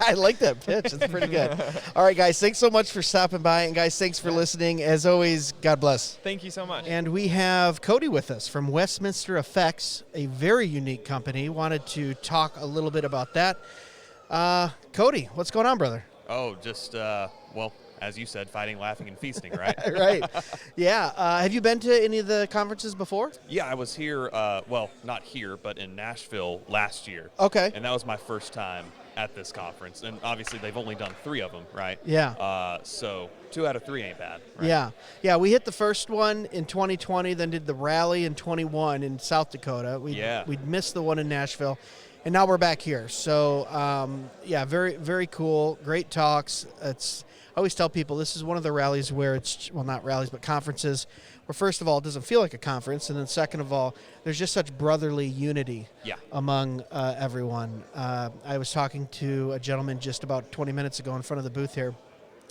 I like that pitch. It's pretty good. All right, guys, thanks so much for stopping by, and guys, thanks for listening. As always, God bless. Thank you so much. And we have Cody with us from Westminster Effects, a very unique company. Wanted to talk a little bit about that. Cody, what's going on, brother? Oh, just, as you said, fighting, laughing, and feasting, right? Right. Yeah. Have you been to any of the conferences before? Yeah, I was here, not here, but in Nashville last year. Okay. And that was my first time at this conference. And obviously, they've only done 3 of them, right? Yeah. So 2 out of 3 ain't bad. Right? Yeah. Yeah, we hit the first one in 2020, then did the rally in 21 in South Dakota. We'd missed the one in Nashville. And now we're back here. So, very, very cool. Great talks. I always tell people this is one of the rallies where not rallies, but conferences, where first of all, it doesn't feel like a conference. And then second of all, there's just such brotherly unity among everyone. I was talking to a gentleman just about 20 minutes ago in front of the booth here.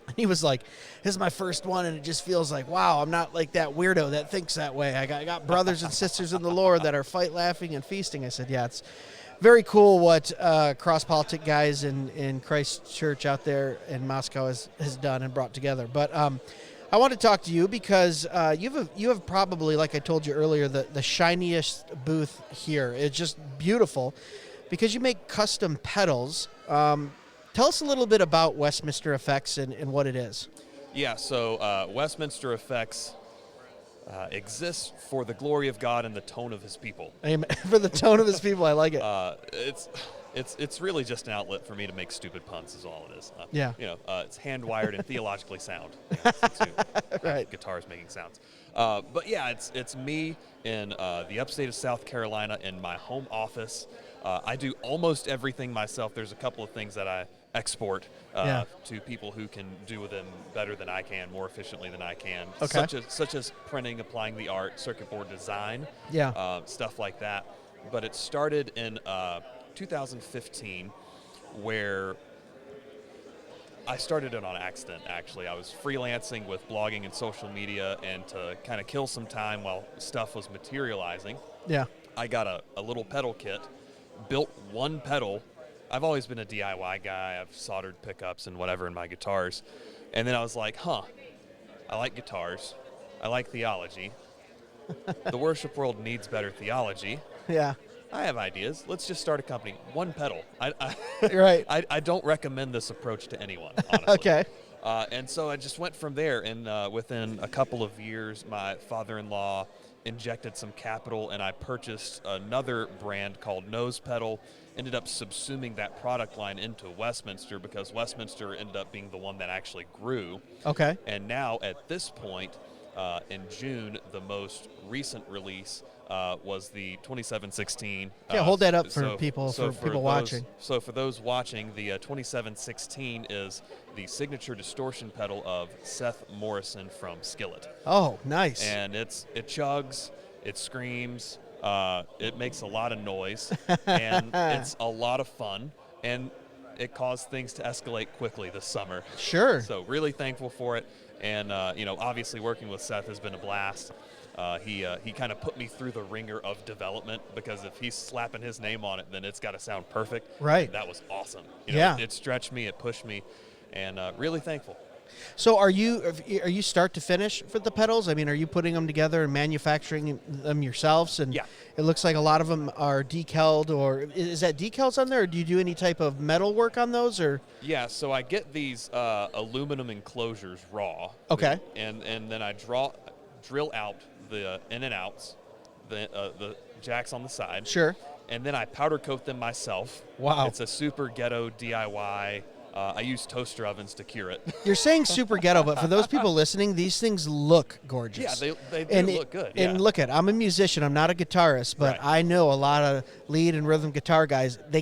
And he was like, this is my first one, and it just feels like, wow, I'm not like that weirdo that thinks that way. I got brothers and sisters in the Lord that are fight, laughing, and feasting. I said, yeah, it's very cool what cross-politic guys in Christ Church out there in Moscow has done and brought together. But I want to talk to you because you have probably, like I told you earlier, the shiniest booth here. It's just beautiful because you make custom pedals. Tell us a little bit about Westminster Effects and what it is. Yeah, so Westminster Effects exists for the glory of God and the tone of his people. Amen. For the tone of his people, I like it. It's really just an outlet for me to make stupid puns is all it is. It's hand-wired and theologically sound. Right. Guitars making sounds. But yeah, it's me in the upstate of South Carolina in my home office. I do almost everything myself. There's a couple of things that I export to people who can do them better than I can, more efficiently than I can, such as printing, applying the art, circuit board design, stuff like that. But it started in 2015, where I started it on accident, actually. I was freelancing with blogging and social media, and to kind of kill some time while stuff was materializing, I got a little pedal kit, built one pedal. I've always been a DIY guy. I've soldered pickups and whatever in my guitars. And then I was like, I like guitars. I like theology. The worship world needs better theology. Yeah. I have ideas. Let's just start a company. One pedal. Right. I don't recommend this approach to anyone, honestly. Okay. And so I just went from there. And within a couple of years, my father-in-law injected some capital, and I purchased another brand called Nose Pedal. Ended up subsuming that product line into Westminster because Westminster ended up being the one that actually grew. Okay. And now at this point, in June, the most recent release was the 2716. Hold that up for people watching. So for those watching, the 2716 is the signature distortion pedal of Seth Morrison from Skillet. Oh, nice. And it chugs, it screams, it makes a lot of noise, and it's a lot of fun, and it caused things to escalate quickly this summer. Sure. So really thankful for it, and obviously working with Seth has been a blast. He kind of put me through the ringer of development, because if he's slapping his name on it, then it's got to sound perfect. Right. That was awesome. It stretched me, it pushed me, and really thankful. So are you start to finish for the pedals? I mean, are you putting them together and manufacturing them yourselves? And it looks like a lot of them are decaled, or is that decals on there, or do you do any type of metal work on those? Or Yeah, so I get these aluminum enclosures raw. Okay. And then I drill out the in and outs, the jacks on the side. Sure. And then I powder coat them myself. Wow. It's a super ghetto DIY I use toaster ovens to cure it. You're saying super ghetto, but for those people listening, these things look gorgeous. Yeah, they do look good. Yeah. And look I'm a musician. I'm not a guitarist, but Right. I know a lot of lead and rhythm guitar guys. They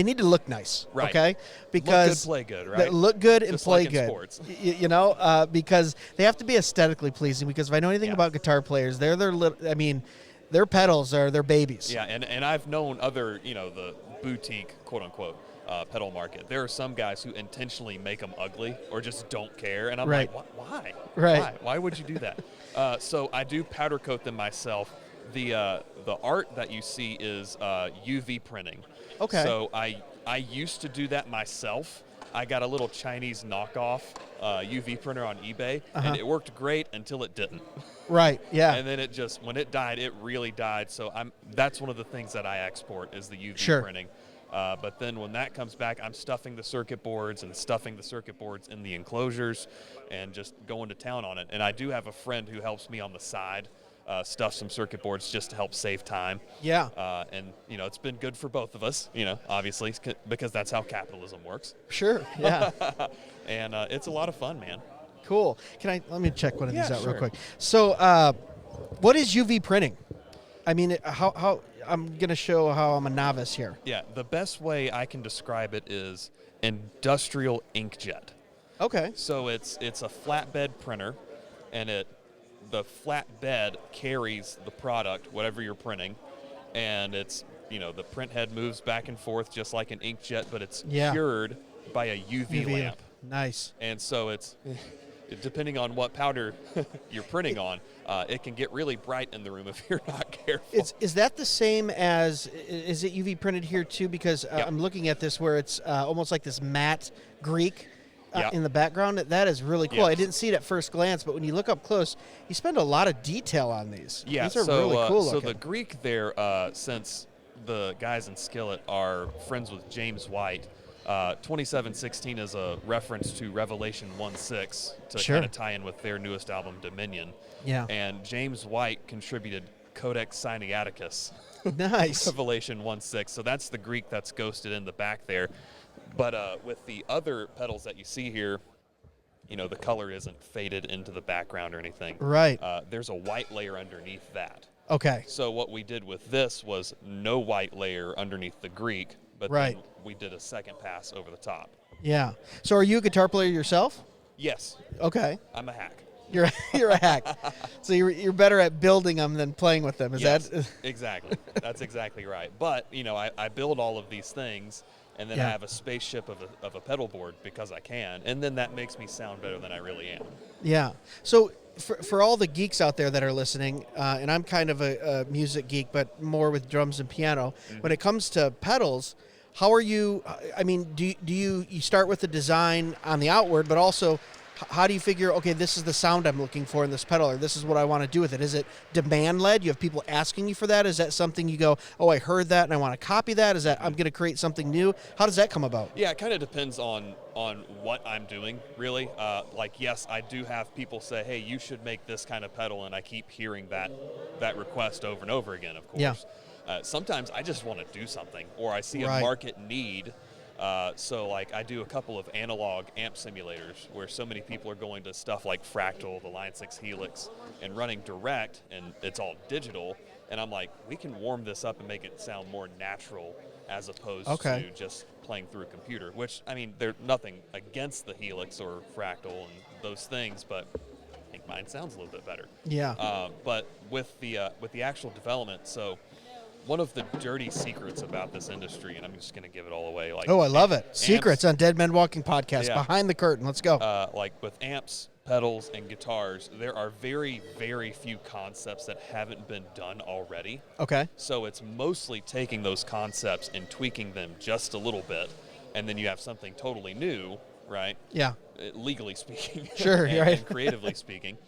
need to look nice, Right. okay? Look Because good, play good, they right? look good and Just play like in good. sports. Because they have to be aesthetically pleasing. Because if I know anything Yeah. about guitar players, their pedals are their babies. Yeah, and I've known other, the boutique, quote unquote, pedal market. There are some guys who intentionally make them ugly or just don't care, and I'm Right. like, why? Right. Why would you do that? So I do powder coat them myself. The art that you see is UV printing. Okay. So I used to do that myself. I got a little Chinese knockoff UV printer on eBay, and it worked great until it didn't. Right. Yeah. And then when it died, it really died. So that's one of the things that I export is the UV Sure. printing. But then when that comes back, I'm stuffing the circuit boards in the enclosures and just going to town on it. And I do have a friend who helps me on the side stuff some circuit boards just to help save time. Yeah. And, it's been good for both of us, obviously, because that's how capitalism works. Sure. Yeah. And it's a lot of fun, man. Cool. Let me check one of these Yeah, out sure. real quick. So, what is UV printing? I mean, how I'm going to show how I'm a novice here. Yeah, the best way I can describe it is industrial inkjet. Okay. So it's a flatbed printer, and the flatbed carries the product, whatever you're printing, and it's the print head moves back and forth just like an inkjet, but it's cured by a UV lamp. Nice. And so it's depending on what powder you're printing on, it can get really bright in the room if you're not careful. Is that the same as, is it UV printed here too? Because I'm looking at this where it's almost like this matte Greek in the background. That is really cool. Yeah. I didn't see it at first glance, but when you look up close, you spend a lot of detail on these. Yeah, these are really cool So looking. the Greek there, since the guys in Skillet are friends with James White, 2716 is a reference to Revelation 1:6 to kind of tie in with their newest album, Dominion. Yeah. And James White contributed Codex Sinaiticus. Nice. Revelation 1:6. So that's the Greek that's ghosted in the back there. But with the other pedals that you see here, the color isn't faded into the background or anything. Right. There's a white layer underneath that. Okay. So what we did with this was no white layer underneath the Greek, but Right. then we did a second pass over the top. Yeah. So are you a guitar player yourself? Yes, Okay. I'm a hack. You're a hack. So you're better at building them than playing with them. Is Yes, that? exactly. That's exactly right. But, I build all of these things, and then I have a spaceship of a pedal board because I can, and then that makes me sound better than I really am. Yeah. So for all the geeks out there that are listening, and I'm kind of a music geek, but more with drums and piano. Mm-hmm. When it comes to pedals, how are you? I mean, do you start with the design on the outward, but also how do you figure, okay, this is the sound I'm looking for in this pedal, or this is what I want to do with it? Is it demand-led? You have people asking you for that? Is that something you go, oh, I heard that and I want to copy that? Is that I'm going to create something new? How does that come about? Yeah, it kind of depends on what I'm doing, really. Yes, I do have people say, hey, you should make this kind of pedal, and I keep hearing that request over and over again, of course. Yeah. Sometimes I just want to do something, or I see a Right. market need. So I do a couple of analog amp simulators where so many people are going to stuff like Fractal, the Line 6 Helix, and running direct, and it's all digital. And I'm like, we can warm this up and make it sound more natural as opposed to just playing through a computer, which, I mean, there's nothing against the Helix or Fractal and those things, but I think mine sounds a little bit better. Yeah. But with the actual development, so one of the dirty secrets about this industry, and I'm just going to give it all away. I love it. Secrets on Dead Men Walking podcast. Yeah. Behind the curtain. Let's go. With amps, pedals, and guitars, there are very, very few concepts that haven't been done already. Okay. So it's mostly taking those concepts and tweaking them just a little bit, and then you have something totally new, right? Yeah. Legally speaking. Sure, and, right. and creatively speaking.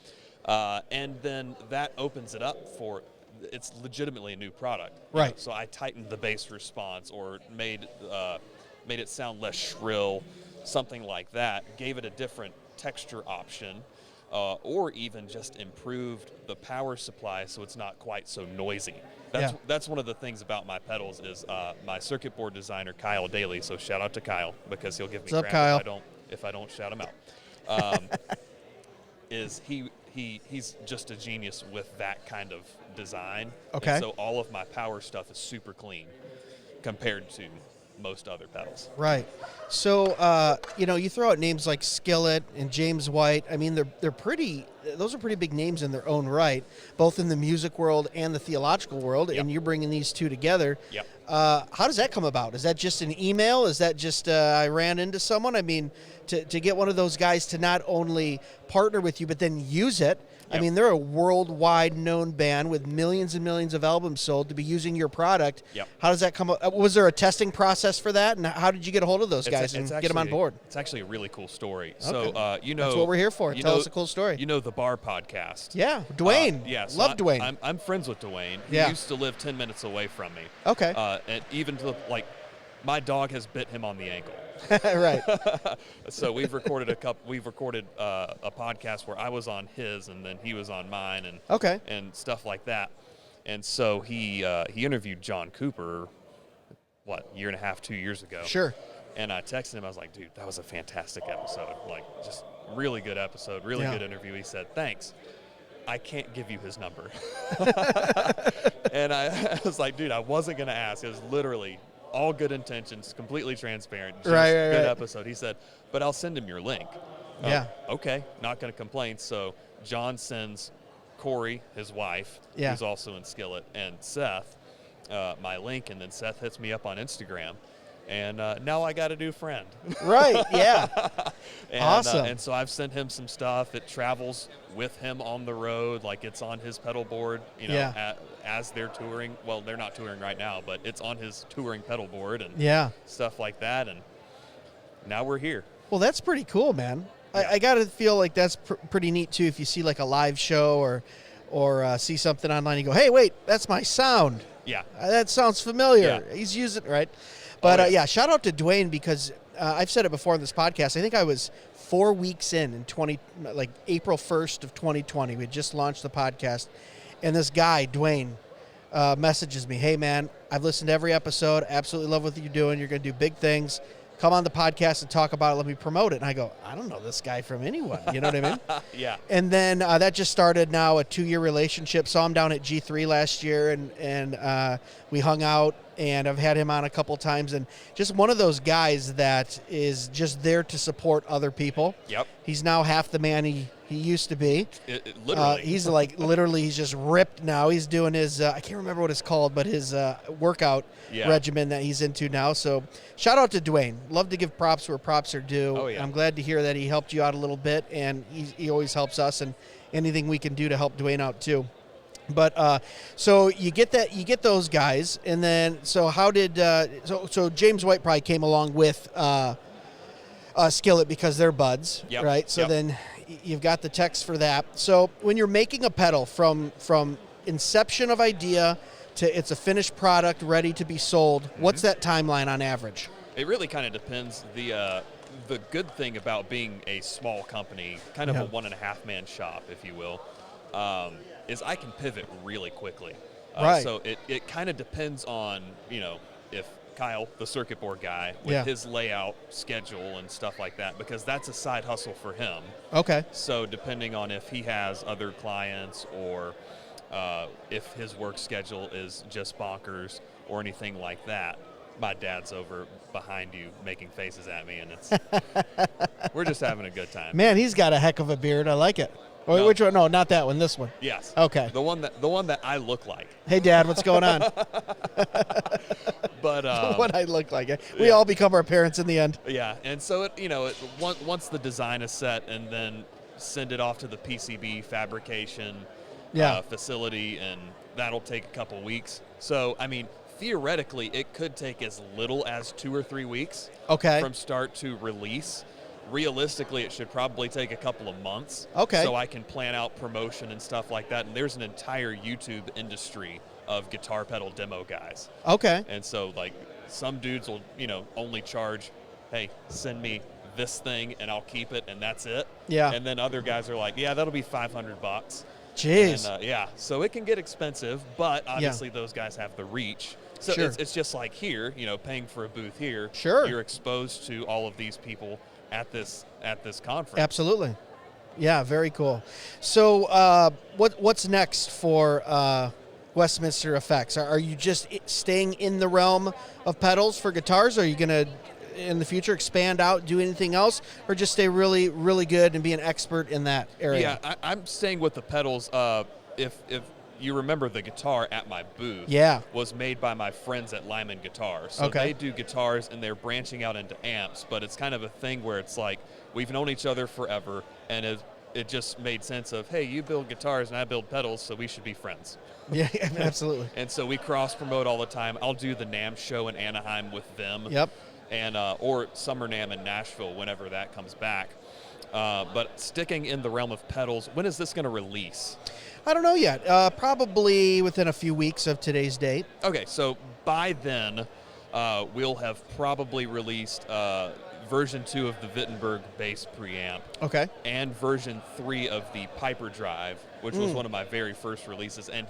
And then that opens it up for it's legitimately a new product. Right. So I tightened the bass response or made it sound less shrill, something like that, gave it a different texture option, or even just improved the power supply so it's not quite so noisy. That's one of the things about my pedals is my circuit board designer Kyle Daly. So shout out to Kyle because he'll give me What's up, crap Kyle? if I don't shout him out. Is he's just a genius with that kind of design. Okay. And so all of my power stuff is super clean compared to most other pedals. Right. So, you throw out names like Skillet and James White. I mean, they're pretty. Those are pretty big names in their own right, both in the music world and the theological world. Yep. And you're bringing these two together. Yep. How does that come about? Is that just an email? Is that just I ran into someone? I mean, to get one of those guys to not only partner with you but then use it. I Yep. mean, they're a worldwide known band with millions and millions of albums sold to be using your product. Yep. How does that come up? Was there a testing process for that? And how did you get a hold of those guys and get them on board? It's actually a really cool story. Okay. So, That's what we're here for. Tell us a cool story. You know the Bar Podcast. Yeah, Dwayne. So Love Dwayne. I'm friends with Dwayne. He Yeah. used to live 10 minutes away from me. Okay. And even to my dog has bit him on the ankle. Right. So we've recorded a podcast where I was on his and then he was on mine and Okay. and stuff like that. And so he interviewed John Cooper, year and a half, 2 years ago. Sure. And I texted him. I was like, dude, that was a fantastic episode. Just really good episode, really good interview. He said, thanks. I can't give you his number. And I was like, dude, I wasn't going to ask. It was literally all good intentions, completely transparent. Just good episode. He said, but I'll send him your link. Yeah. Okay, not going to complain. So John sends Corey, his wife, who's also in Skillet, and Seth my link, and then Seth hits me up on Instagram. And now I got a new friend. Right, yeah. Awesome. And so I've sent him some stuff. It travels with him on the road, like it's on his pedal board, as they're touring. Well, they're not touring right now, but it's on his touring pedal board and stuff like that. And now we're here. Well, that's pretty cool, man. Yeah. I got to feel like that's pretty neat, too, if you see like a live show or see something online, you go, hey, wait, that's my sound. Yeah. That sounds familiar. Yeah. He's using it, right? But, shout out to Dwayne because I've said it before on this podcast. I think I was 4 weeks in April 1st of 2020. We had just launched the podcast. And this guy, Dwayne, messages me, hey, man, I've listened to every episode. Absolutely love what you're doing. You're going to do big things. Come on the podcast and talk about it. Let me promote it. And I go, I don't know this guy from anyone. You know what I mean? Yeah. And then that just started now a 2-year relationship. Saw him down at G3 last year, and we hung out, and I've had him on a couple times. And just one of those guys that is just there to support other people. Yep. He's now half the man he used to be. Literally. He's he's just ripped now. He's doing his, I can't remember what it's called, but his workout regimen that he's into now. So shout out to Dwayne. Love to give props where props are due. Oh, yeah. I'm glad to hear that he helped you out a little bit, and he always helps us, and anything we can do to help Dwayne out too. But so you get those guys, and then so how did so James White probably came along with Skillet because they're buds, right? So then you've got the text for that. So when you're making a pedal from inception of idea to it's a finished product ready to be sold, what's that timeline on average? It really kind of depends. The good thing about being a small company, kind of a 1.5-man shop, if you will, is I can pivot really quickly. Right. So it kind of depends on, if Kyle, the circuit board guy, with his layout schedule and stuff like that, because that's a side hustle for him. Okay. So depending on if he has other clients or if his work schedule is just bonkers or anything like that, my dad's over behind you making faces at me, and we're just having a good time. Man, he's got a heck of a beard. I like it. Oh, No. which one? No, not that one. This one. Yes. Okay. The one that I look like. Hey, Dad, what's going on? But What I look like. We all become our parents in the end. yeah, and so once the design is set, and then send it off to the PCB fabrication facility, and that'll take a couple weeks. So I mean, theoretically, it could take as little as 2 or 3 weeks. Okay. From start to release. Realistically, it should probably take a couple of months. Okay. So I can plan out promotion and stuff like that. And there's an entire YouTube industry of guitar pedal demo guys. Okay. And so, some dudes will, only charge, hey, send me this thing and I'll keep it and that's it. Yeah. And then other guys are like, yeah, that'll be $500. Jeez. And, so it can get expensive, but obviously those guys have the reach. So Sure. it's just like here, paying for a booth here. Sure. You're exposed to all of these people at this conference. Absolutely. Yeah, very cool. So what's next for Westminster Effects? Are you just staying in the realm of pedals for guitars? Are you going to, in the future, expand out, do anything else, or just stay really, really good and be an expert in that area? Yeah, I'm staying with the pedals. If you remember, the guitar at my booth was made by my friends at Lyman Guitars. So they do guitars, and they're branching out into amps, but it's kind of a thing where it's like we've known each other forever, and it just made sense of, hey, you build guitars and I build pedals, so we should be friends. Yeah, absolutely. And so we cross-promote all the time. I'll do the NAMM show in Anaheim with them. Yep. And or Summer NAMM in Nashville whenever that comes back. But sticking in the realm of pedals, when is this going to release? I don't know yet. Probably within a few weeks of today's date. Okay, so by then, we'll have probably released version 2 of the Wittenberg bass preamp. Okay. And version 3 of the Piper Drive, which was one of my very first releases. And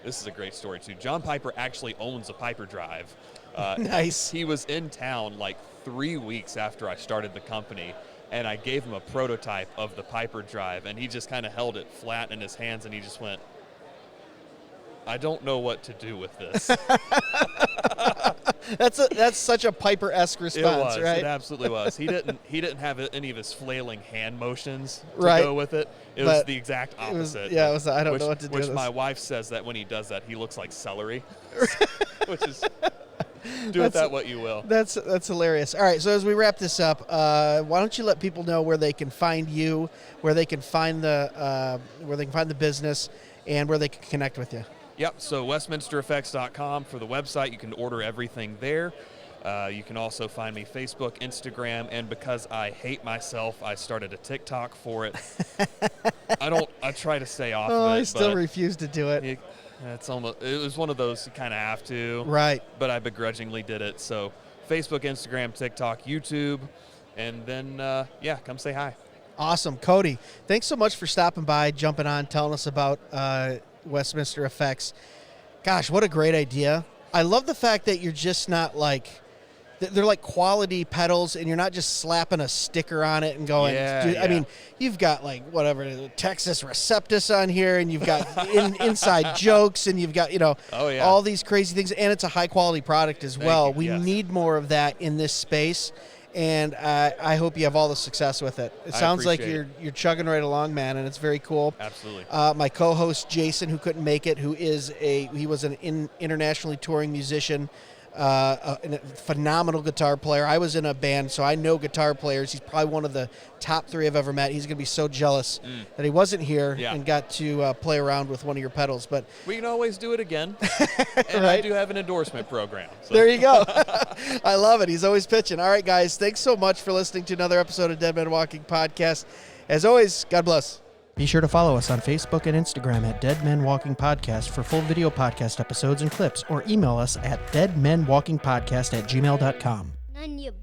this is a great story too. John Piper actually owns a Piper Drive. Nice. He was in town like 3 weeks after I started the company, and I gave him a prototype of the Piper Drive, and he just kind of held it flat in his hands, and he just went, I don't know what to do with this. That's such a Piper-esque response, right? It absolutely was. He didn't have any of his flailing hand motions to Right. go with it. It was the exact opposite. It was I don't know what to do with Which this. my wife says that when he does that, he looks like celery. Which is, do with that what you will. That's hilarious. All right, so as we wrap this up, why don't you let people know where they can find you, where they can find the business, and where they can connect with you. Yep, so westminstereffects.com for the website. You can order everything there. You can also find me Facebook, Instagram, and because I hate myself, I started a TikTok for it. I try to stay off of it. I still refuse to do it. It was one of those you kind of have to. Right. But I begrudgingly did it. So Facebook, Instagram, TikTok, YouTube, and then, come say hi. Awesome. Cody, thanks so much for stopping by, jumping on, telling us about Westminster Effects. Gosh, what a great idea. I love the fact that you're just not like, they're like quality pedals, and you're not just slapping a sticker on it and going, I mean, you've got like whatever, Texas Receptus on here, and you've got inside jokes, and you've got, all these crazy things, and it's a high quality product as well. We need more of that in this space. And I hope you have all the success with it. It sounds like you're chugging right along, man, and it's very cool. Absolutely. My co-host Jason, who couldn't make it, he was an internationally touring musician, a phenomenal guitar player. I was in a band, so I know guitar players. He's probably one of the top 3 I've ever met. He's going to be so jealous that he wasn't here and got to play around with one of your pedals. But we can always do it again. And I do have an endorsement program. So. There you go. I love it. He's always pitching. All right, guys, thanks so much for listening to another episode of Dead Men Walking Podcast. As always, God bless. Be sure to follow us on Facebook and Instagram at Dead Men Walking Podcast for full video podcast episodes and clips, or email us at deadmenwalkingpodcast@gmail.com. None you